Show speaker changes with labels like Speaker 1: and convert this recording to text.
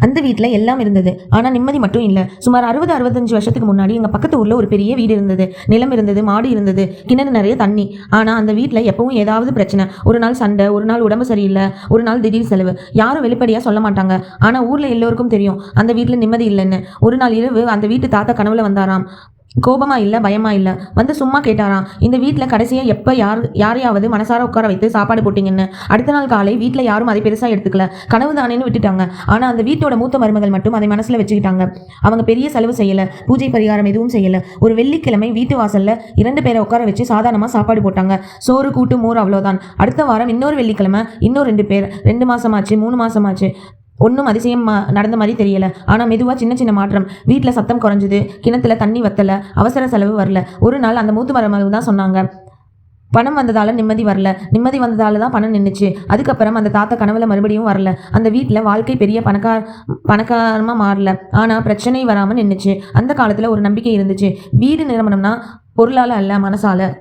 Speaker 1: அந்த வீட்டில் எல்லாம் இருந்தது. ஆனால் நிம்மதி மட்டும் இல்லை. சுமார் 60-65 வருஷத்துக்கு முன்னாடி எங்கள் பக்கத்து ஊரில் ஒரு பெரிய வீடு இருந்தது. நிலம் இருந்தது, மாடு இருந்தது, கிணறு நிறைய தண்ணி. ஆனால் அந்த வீட்டில் எப்பவும் ஏதாவது பிரச்சனை. ஒரு நாள் சண்டை, ஒரு நாள் உடம்பு சரியில்லை, ஒரு நாள் திடீர் செலவு. யாரும் வெளிப்படையாக சொல்ல மாட்டாங்க. ஆனால் ஊரில் எல்லோருக்கும் தெரியும் அந்த வீட்டில் நிம்மதி இல்லைன்னு. ஒரு நாள் இரவு அந்த வீட்டு தாத்தா கனவுல வந்தாராம். கோபமா இல்லை, பயமா இல்லை. வந்து சும்மா கேட்டாராம், இந்த வீட்டில் கடைசியாக எப்போ யாரையாவது மனசார உட்கார வைத்து சாப்பாடு போட்டிங்கன்னு. அடுத்த நாள் காலை வீட்டில் யாரும் அதை பெருசாக எடுத்துக்கல, கனவு தானேன்னு விட்டுட்டாங்க. ஆனால் அந்த வீட்டோட மூத்த மருமகள் மட்டும் அதை மனசில் வச்சுக்கிட்டாங்க. அவங்க பெரிய செலவு செய்யலை, பூஜை பரிகாரம் எதுவும் செய்யலை. ஒரு வெள்ளிக்கிழமை வீட்டு வாசலில் 2 பேரை உட்கார வச்சு சாதாரணமாக சாப்பாடு போட்டாங்க. சோறு, கூட்டு, மோர், அவ்வளோதான். அடுத்த வாரம் இன்னொரு வெள்ளிக்கிழமை இன்னும் 2 பேர். 2 மாசமாச்சு, 3 மாசமாச்சு. ஒன்றும் அதிசயம் நடந்த மாதிரி தெரியல. ஆனால் மெதுவாக சின்ன சின்ன மாற்றம். வீட்டில் சத்தம் குறைஞ்சுது, கிணத்துல தண்ணி வத்தலை, அவசர செலவு வரல. ஒரு நாள் அந்த மூத்த மருமகள் தான் சொன்னாங்க, பணம் வந்ததால நிம்மதி வரல, நிம்மதி வந்ததால தான் பணம் நின்றுச்சு. அதுக்கப்புறம் அந்த தாத்தா கனவுல மறுபடியும் வரல. அந்த வீட்டில் வாழ்க்கை பெரிய பணக்காரமாக மாறல, ஆனால் பிரச்சனை வராமல் நின்றுச்சு. அந்த காலத்தில் ஒரு நம்பிக்கை இருந்துச்சு, வீடு நிரம்பணும்னா பொருளால் அல்ல, மனசால.